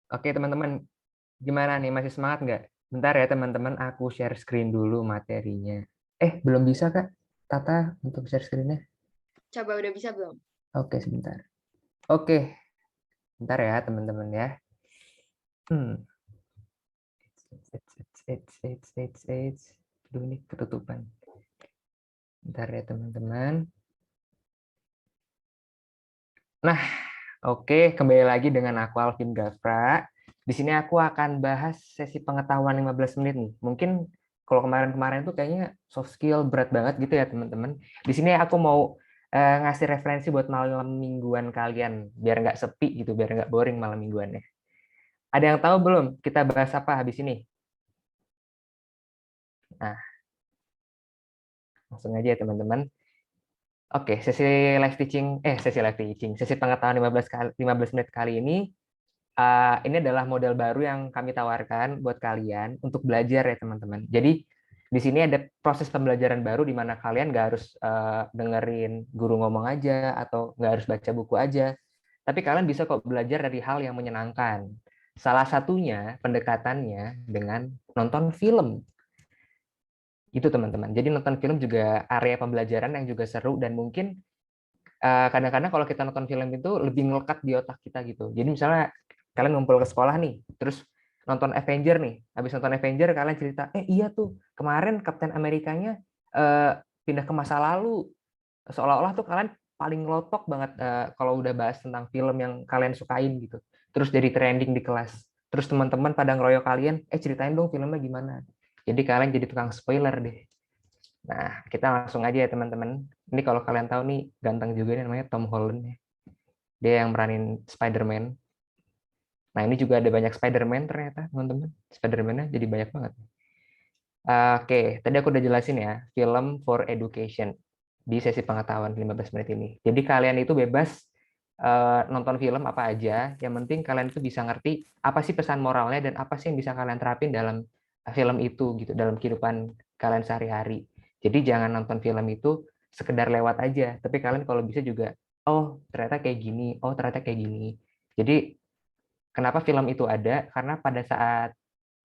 Oke teman-teman, gimana nih? Masih semangat nggak? Bentar ya teman-teman, aku share screen dulu materinya. Belum bisa Kak, Tata untuk share screen-nya? Coba udah bisa belum? Oke, sebentar. Oke, bentar ya teman-teman ya. Hmm. Aduh, ini ketutupan. Bentar ya teman-teman. Nah, oke, kembali lagi dengan aku Alvin Gafra. Di sini aku akan bahas sesi pengetahuan 15 menit nih. Mungkin kalau kemarin-kemarin tuh kayaknya soft skill berat banget gitu ya teman-teman. Di sini aku mau ngasih referensi buat malam mingguan kalian biar nggak sepi gitu, biar nggak boring malam mingguannya. Ada yang tahu belum kita bahas apa habis ini? Nah, langsung aja ya teman-teman. Oke, sesi live teaching, sesi pengetahuan 15 menit kali ini adalah model baru yang kami tawarkan buat kalian untuk belajar ya teman-teman. Jadi di sini ada proses pembelajaran baru di mana kalian nggak harus dengerin guru ngomong aja atau nggak harus baca buku aja, tapi kalian bisa kok belajar dari hal yang menyenangkan. Salah satunya pendekatannya dengan nonton film. Itu teman-teman. Jadi nonton film juga area pembelajaran yang juga seru dan mungkin kadang-kadang kalau kita nonton film itu lebih ngelekat di otak kita gitu. Jadi misalnya kalian ngumpul ke sekolah nih, terus nonton Avenger nih. Habis nonton Avenger kalian cerita, iya tuh kemarin Kapten Amerikanya eh, pindah ke masa lalu. Seolah-olah tuh kalian paling ngelotok banget kalau udah bahas tentang film yang kalian sukain gitu. Terus jadi trending di kelas. Terus teman-teman pada ngeroyok kalian, ceritain dong filmnya gimana. Jadi kalian jadi tukang spoiler deh. Nah, kita langsung aja ya teman-teman. Ini kalau kalian tahu nih, ganteng juga nih namanya Tom Holland ya. Dia yang meranin Spider-Man. Nah, ini juga ada banyak Spider-Man ternyata, teman-teman. Spider-Man-nya jadi banyak banget. Oke, tadi aku udah jelasin ya, film for education di sesi pengetahuan 15 menit ini. Jadi kalian itu bebas nonton film apa aja, yang penting kalian itu bisa ngerti apa sih pesan moralnya dan apa sih yang bisa kalian terapin dalam film itu gitu, dalam kehidupan kalian sehari-hari. Jadi jangan nonton film itu sekedar lewat aja, tapi kalian kalau bisa juga, oh ternyata kayak gini, oh ternyata kayak gini. Jadi kenapa film itu ada? Karena pada saat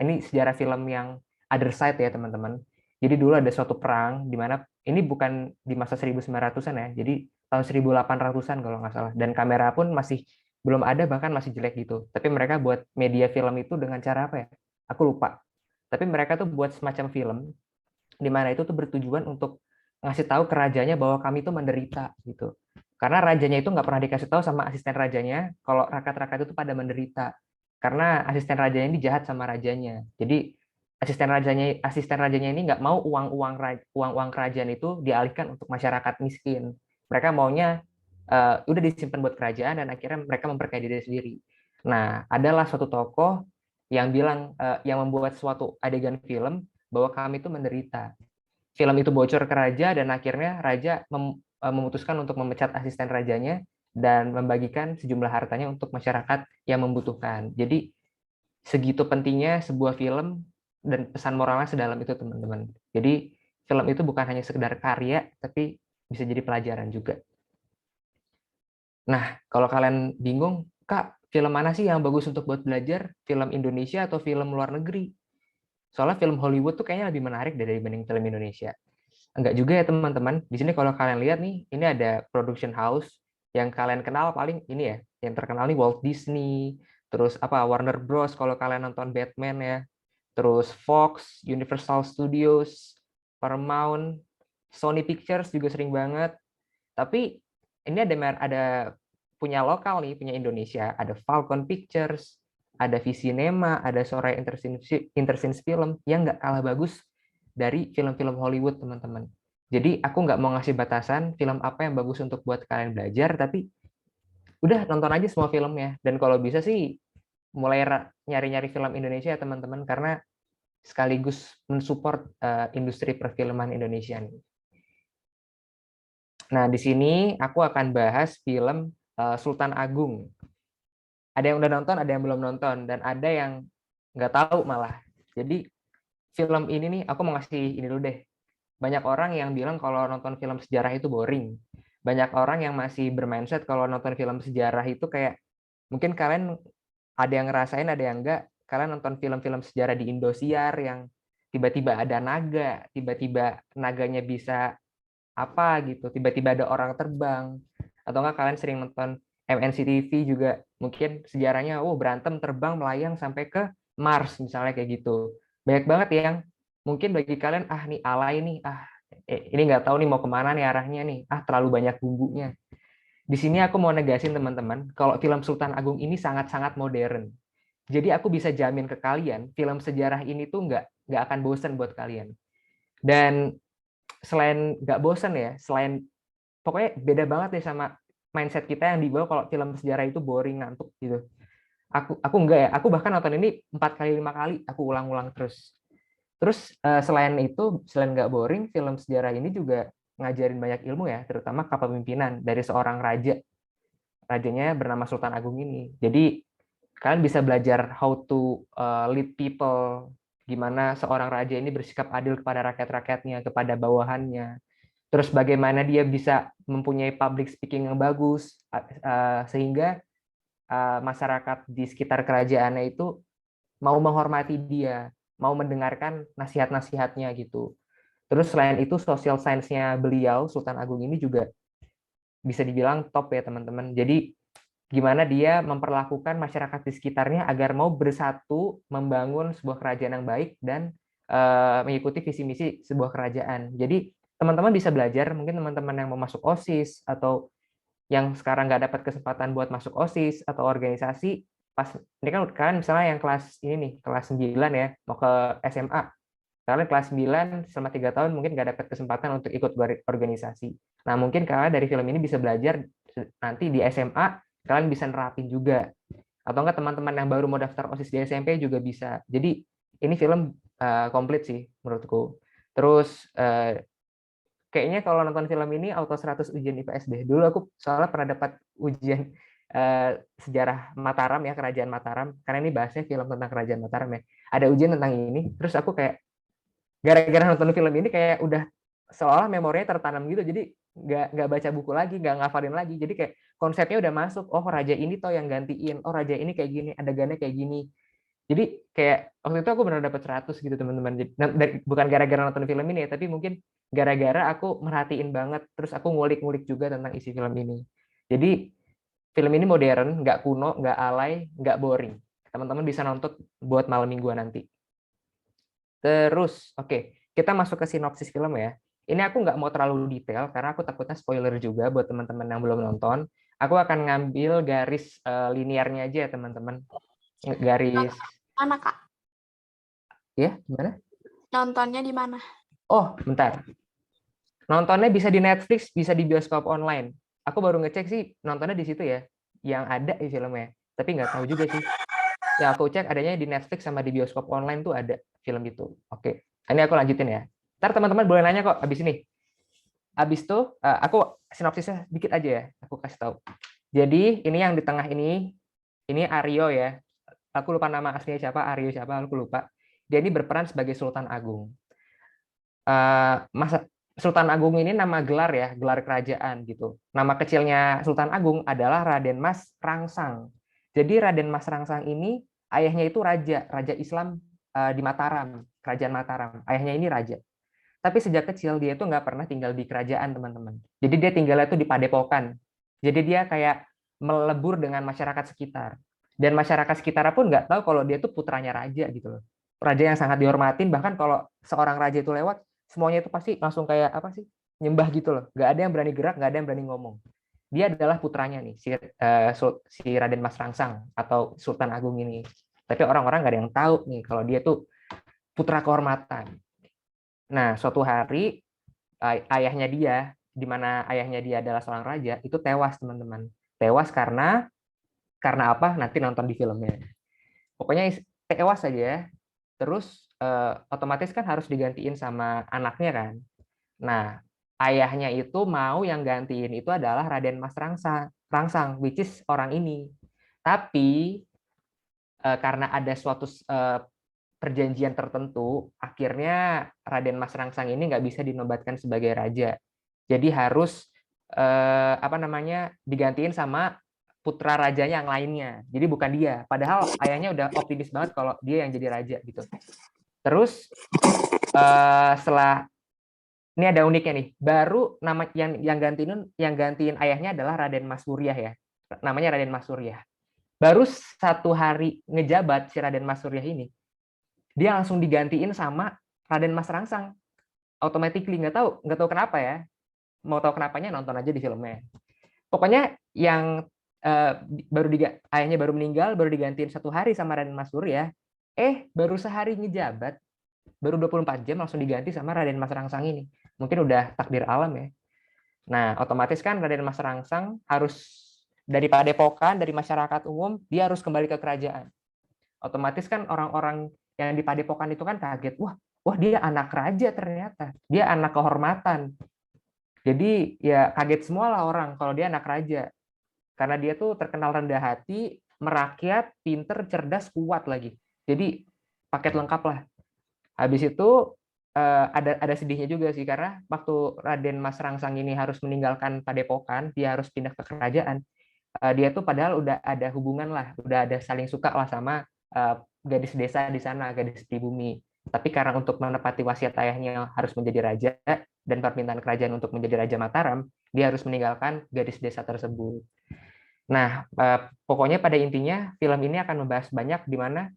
ini sejarah film yang other side ya teman-teman. Jadi dulu ada suatu perang di mana ini bukan di masa 1900-an ya. Jadi tahun 1800-an kalau nggak salah. Dan kamera pun masih belum ada, bahkan masih jelek gitu. Tapi mereka buat media film itu dengan cara apa ya? Aku lupa. Tapi mereka tuh buat semacam film di mana itu tuh bertujuan untuk ngasih tahu ke rajanya bahwa kami itu menderita gitu. Karena rajanya itu nggak pernah dikasih tahu sama asisten rajanya kalau rakyat-rakyat itu pada menderita. Karena asisten rajanya ini jahat sama rajanya. Jadi asisten rajanya ini nggak mau uang-uang kerajaan itu dialihkan untuk masyarakat miskin. Mereka maunya udah disimpan buat kerajaan dan akhirnya mereka memperkaya diri sendiri. Nah, adalah suatu tokoh yang bilang yang membuat suatu adegan film bahwa kami itu menderita. Film itu bocor ke raja dan akhirnya raja memutuskan untuk memecat asisten rajanya dan membagikan sejumlah hartanya untuk masyarakat yang membutuhkan. Jadi segitu pentingnya sebuah film dan pesan moralnya sedalam itu teman-teman. Jadi film itu bukan hanya sekedar karya tapi bisa jadi pelajaran juga. Nah, kalau kalian bingung, Kak, film mana sih yang bagus untuk buat belajar? Film Indonesia atau film luar negeri? Soalnya film Hollywood tuh kayaknya lebih menarik dibanding film Indonesia. Enggak juga ya teman-teman. Di sini kalau kalian lihat nih, ini ada production house yang kalian kenal paling ini ya, yang terkenal nih Walt Disney, terus apa Warner Bros kalau kalian nonton Batman ya, terus Fox, Universal Studios, Paramount, Sony Pictures juga sering banget. Tapi ini ada punya lokal nih, punya Indonesia, ada Falcon Pictures, ada Visinema, ada Soraya Intersins Film yang nggak kalah bagus dari film-film Hollywood, teman-teman. Jadi aku nggak mau ngasih batasan film apa yang bagus untuk buat kalian belajar, tapi udah nonton aja semua filmnya. Dan kalau bisa sih mulai nyari-nyari film Indonesia ya teman-teman, karena sekaligus mensupport industri perfilman Indonesia nih. Nah, di sini aku akan bahas film Sultan Agung. Ada yang udah nonton, ada yang belum nonton, dan ada yang nggak tahu malah. Jadi film ini nih, aku mau ngasih ini dulu deh. Banyak orang yang bilang kalau nonton film sejarah itu boring. Banyak orang yang masih bermindset kalau nonton film sejarah itu kayak mungkin kalian ada yang ngerasain, ada yang enggak. Kalian nonton film-film sejarah di Indosiar yang tiba-tiba ada naga, tiba-tiba naganya bisa apa gitu, tiba-tiba ada orang terbang. Atau enggak kalian sering nonton MNC TV juga, mungkin sejarahnya, berantem terbang melayang sampai ke Mars misalnya kayak gitu. Banyak banget yang mungkin bagi kalian, nih alay nih, ini nggak tahu nih mau kemana nih arahnya nih, terlalu banyak bumbunya. Di sini aku mau negasin teman-teman, kalau film Sultan Agung ini sangat-sangat modern. Jadi aku bisa jamin ke kalian, film sejarah ini tuh nggak akan bosen buat kalian. Dan selain nggak bosen ya, selain pokoknya beda banget nih sama mindset kita yang dibawa kalau film sejarah itu boring, ngantuk gitu. Aku enggak ya, aku bahkan nonton ini 4 kali 5 kali, aku ulang-ulang terus. Terus selain itu, selain nggak boring, film sejarah ini juga ngajarin banyak ilmu ya, terutama kepemimpinan dari seorang raja. Rajanya bernama Sultan Agung ini. Jadi kalian bisa belajar how to lead people, gimana seorang raja ini bersikap adil kepada rakyat-rakyatnya, kepada bawahannya. Terus bagaimana dia bisa mempunyai public speaking yang bagus, sehingga masyarakat di sekitar kerajaannya itu mau menghormati dia, mau mendengarkan nasihat-nasihatnya gitu. Terus selain itu social science-nya beliau Sultan Agung ini juga bisa dibilang top ya teman-teman. Jadi gimana dia memperlakukan masyarakat di sekitarnya agar mau bersatu membangun sebuah kerajaan yang baik dan mengikuti visi misi sebuah kerajaan. Jadi teman-teman bisa belajar, mungkin teman-teman yang mau masuk OSIS atau yang sekarang nggak dapat kesempatan buat masuk OSIS atau organisasi, pas ini kan misalnya yang kelas ini nih, kelas 9 ya, mau ke SMA. Kalian kelas 9 selama 3 tahun mungkin nggak dapat kesempatan untuk ikut organisasi. Nah, mungkin kalian dari film ini bisa belajar nanti di SMA, kalian bisa nerapin juga. Atau enggak teman-teman yang baru mau daftar OSIS di SMP juga bisa. Jadi ini film komplit sih menurutku. Terus kayaknya kalau nonton film ini auto 100 ujian IPS deh. Dulu aku soalnya pernah dapat ujian sejarah Mataram ya, Kerajaan Mataram. Karena ini bahasnya film tentang Kerajaan Mataram ya. Ada ujian tentang ini, terus aku kayak gara-gara nonton film ini kayak udah seolah memorinya tertanam gitu. Jadi nggak baca buku lagi, nggak ngafalin lagi. Jadi kayak konsepnya udah masuk. Oh, raja ini toh yang gantiin. Oh, raja ini kayak gini, adegannya kayak gini. Jadi kayak waktu itu aku benar dapat 100 gitu teman-teman. Bukan gara-gara nonton film ini ya, tapi mungkin gara-gara aku merhatiin banget, terus aku ngulik-ngulik juga tentang isi film ini. Jadi film ini modern, nggak kuno, nggak alay, nggak boring. Teman-teman bisa nonton buat malam mingguan nanti. Terus, oke, kita masuk ke sinopsis film ya. Ini aku nggak mau terlalu detail karena aku takutnya spoiler juga buat teman-teman yang belum nonton. Aku akan ngambil garis linearnya aja ya teman-teman. Garis, Mana, Kak? ya gimana? Nontonnya di mana? Oh, bentar. Nontonnya bisa di Netflix, bisa di bioskop online. Aku baru ngecek sih nontonnya di situ ya, yang ada di filmnya. Tapi nggak tahu juga sih. Ya aku cek adanya di Netflix sama di bioskop online tuh ada film itu. Oke, ini aku lanjutin ya. Ntar teman-teman boleh nanya kok abis ini. Abis itu aku sinopsisnya dikit aja ya, aku kasih tahu. Jadi ini yang di tengah ini Aryo ya. Aku lupa nama aslinya siapa, Aryo siapa, aku lupa. Dia ini berperan sebagai Sultan Agung. Masa Sultan Agung ini nama gelar ya, gelar kerajaan gitu. Nama kecilnya Sultan Agung adalah Raden Mas Rangsang. Jadi Raden Mas Rangsang ini ayahnya itu raja Islam di Mataram, kerajaan Mataram. Ayahnya ini raja. Tapi sejak kecil dia itu nggak pernah tinggal di kerajaan, teman-teman. Jadi dia tinggalnya itu di padepokan. Jadi dia kayak melebur dengan masyarakat sekitar. Dan masyarakat sekitar pun nggak tahu kalau dia itu putranya raja gitu loh. Raja yang sangat dihormatin, bahkan kalau seorang raja itu lewat, semuanya itu pasti langsung kayak apa sih? Nyembah gitu loh. Nggak ada yang berani gerak, nggak ada yang berani ngomong. Dia adalah putranya nih, si Raden Mas Rangsang atau Sultan Agung ini. Tapi orang-orang nggak ada yang tahu nih kalau dia tuh putra kehormatan. Nah, suatu hari ayahnya dia, di mana ayahnya dia adalah seorang raja, itu tewas, teman-teman. Tewas karena apa? Nanti nonton di filmnya. Pokoknya tewas saja. Terus otomatis kan harus digantiin sama anaknya kan. Nah, ayahnya itu mau yang gantiin itu adalah Raden Mas Rangsang, which is orang ini. Tapi karena ada suatu perjanjian tertentu, akhirnya Raden Mas Rangsang ini nggak bisa dinobatkan sebagai raja. Jadi harus digantiin sama putra rajanya yang lainnya. Jadi bukan dia. Padahal ayahnya udah optimis banget kalau dia yang jadi raja gitu. Terus setelah ini ada uniknya nih. Baru nama yang gantiin ayahnya adalah Raden Mas Suryah ya. Namanya Raden Mas Suryah. Baru 1 hari ngejabat si Raden Mas Suryah ini, dia langsung digantiin sama Raden Mas Rangsang. Automatically nggak tahu kenapa ya. Mau tahu kenapanya nonton aja di filmnya. Pokoknya yang ayahnya baru meninggal, baru digantiin 1 hari sama Raden Mas Suryah. Baru sehari ngejabat, baru 24 jam langsung diganti sama Raden Mas Rangsang ini. Mungkin udah takdir alam ya. Nah, otomatis kan Raden Mas Rangsang harus dari padepokan, dari masyarakat umum, dia harus kembali ke kerajaan. Otomatis kan orang-orang yang di padepokan itu kan kaget, wah dia anak raja ternyata, dia anak kehormatan. Jadi ya kaget semua lah orang kalau dia anak raja. Karena dia tuh terkenal rendah hati, merakyat, pinter, cerdas, kuat lagi. Jadi paket lengkap lah. Habis itu ada sedihnya juga sih, karena waktu Raden Mas Rangsang ini harus meninggalkan padepokan, dia harus pindah ke kerajaan. Dia tuh padahal udah ada hubungan lah, udah ada saling suka lah sama gadis desa di sana, gadis pribumi. Tapi karena untuk menepati wasiat ayahnya harus menjadi raja dan permintaan kerajaan untuk menjadi Raja Mataram, dia harus meninggalkan gadis desa tersebut. Nah, pokoknya pada intinya film ini akan membahas banyak di mana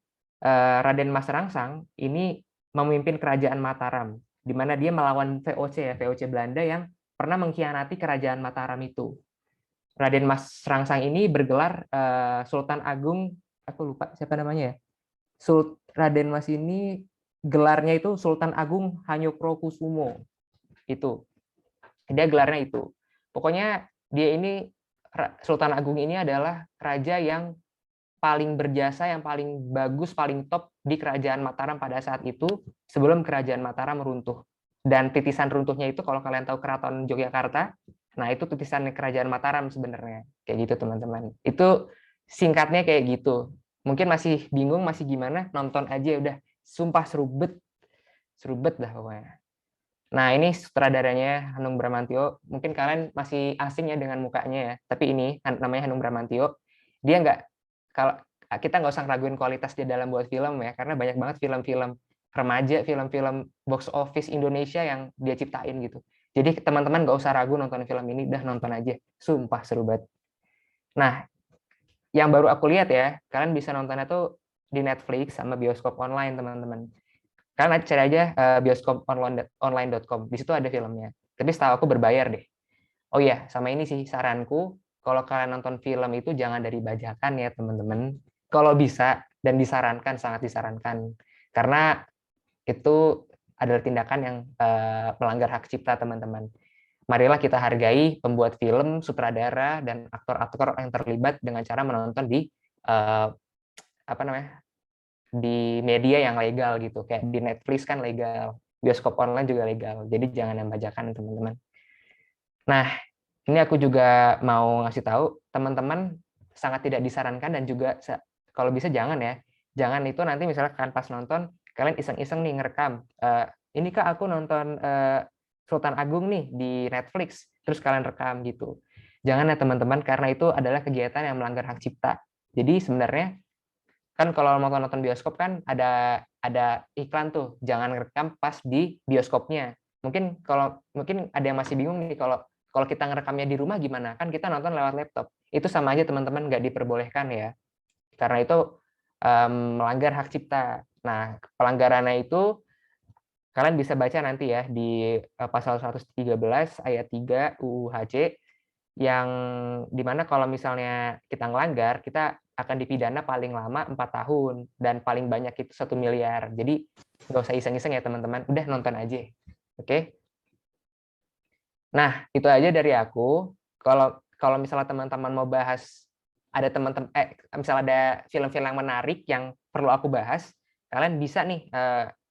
Raden Mas Rangsang ini memimpin kerajaan Mataram, di mana dia melawan VOC Belanda yang pernah mengkhianati kerajaan Mataram itu. Raden Mas Rangsang ini bergelar Sultan Agung, aku lupa siapa namanya ya. Raden Mas ini gelarnya itu Sultan Agung Hanyokrokusumo. Itu. Dia gelarnya itu. Pokoknya dia ini, Sultan Agung ini adalah raja yang paling berjasa, yang paling bagus, paling top di kerajaan Mataram pada saat itu sebelum kerajaan Mataram runtuh. Dan titisan runtuhnya itu kalau kalian tahu Keraton Yogyakarta, nah itu titisan kerajaan Mataram sebenarnya. Kayak gitu teman-teman. Itu singkatnya kayak gitu. Mungkin masih bingung, masih gimana, nonton aja udah. Sumpah serubet dah pokoknya. Nah, ini sutradaranya Hanung Bramantyo. Mungkin kalian masih asing ya dengan mukanya ya. Tapi ini namanya Hanung Bramantyo. Dia nggak, kalau kita nggak usah raguin kualitas dia dalam buat film ya, karena banyak banget film-film remaja, film-film box office Indonesia yang dia ciptain gitu. Jadi teman-teman nggak usah ragu nonton film ini, dah nonton aja. Sumpah seru banget. Nah, yang baru aku lihat ya, kalian bisa nontonnya tuh di Netflix sama bioskop online teman-teman. Kalian cari aja bioskoponline.com, di situ ada filmnya. Tapi setahu aku berbayar deh. Oh iya, sama ini sih saranku, kalau kalian nonton film itu jangan dari bajakan ya teman-teman. Kalau bisa dan disarankan, sangat disarankan. Karena itu adalah tindakan yang melanggar hak cipta teman-teman. Marilah kita hargai pembuat film, sutradara, dan aktor-aktor yang terlibat dengan cara menonton di di media yang legal gitu, kayak di Netflix kan legal, bioskop online juga legal, jadi jangan yang bajakan teman-teman. Nah, ini aku juga mau ngasih tahu teman-teman, sangat tidak disarankan dan juga kalau bisa jangan ya, jangan itu nanti misalkan pas nonton kalian iseng-iseng nih ngerekam, ini kak aku nonton Sultan Agung nih di Netflix, terus kalian rekam gitu. Jangan ya teman-teman, karena itu adalah kegiatan yang melanggar hak cipta. Jadi sebenarnya kan kalau mau nonton bioskop kan ada iklan tuh, jangan ngerekam pas di bioskopnya. Mungkin ada yang masih bingung nih, kalau kita ngerekamnya di rumah gimana? Kan kita nonton lewat laptop. Itu sama aja teman-teman, nggak diperbolehkan ya. Karena itu melanggar hak cipta. Nah, pelanggarannya itu kalian bisa baca nanti ya di pasal 113 ayat 3 UU HC, yang dimana kalau misalnya kita ngelanggar, kita akan dipidana paling lama 4 tahun dan paling banyak itu 1 miliar. Jadi nggak usah iseng-iseng ya teman-teman, udah nonton aja. Oke? Nah, itu aja dari aku. Kalau misalnya teman-teman mau bahas, misalnya ada film-film yang menarik yang perlu aku bahas, kalian bisa nih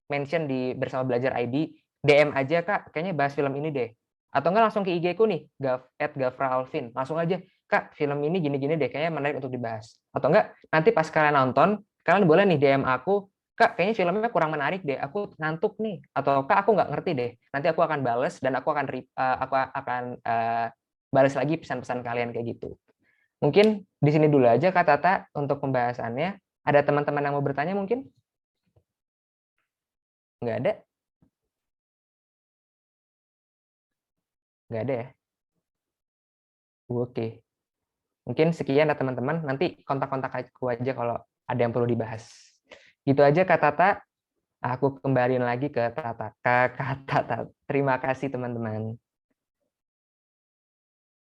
mention di Bersama Belajar ID, DM aja kak, kayaknya bahas film ini deh. Atau enggak langsung ke IG ku nih, @gafraalvin. Langsung aja, kak film ini gini-gini deh, kayaknya menarik untuk dibahas. Atau enggak, nanti pas kalian nonton, kalian boleh nih DM aku, kak kayaknya filmnya kurang menarik deh, aku ngantuk nih. Atau kak aku nggak ngerti deh, nanti aku akan bales dan aku akan balas lagi pesan-pesan kalian kayak gitu. Mungkin di sini dulu aja Kak Tata untuk pembahasannya. Ada teman-teman yang mau bertanya mungkin? Nggak ada? Nggak ada ya? Oke. Mungkin sekian ya teman-teman. Nanti kontak-kontak aku aja kalau ada yang perlu dibahas. Gitu aja Kak Tata. Aku kembaliin lagi ke Kak Tata. Terima kasih teman-teman.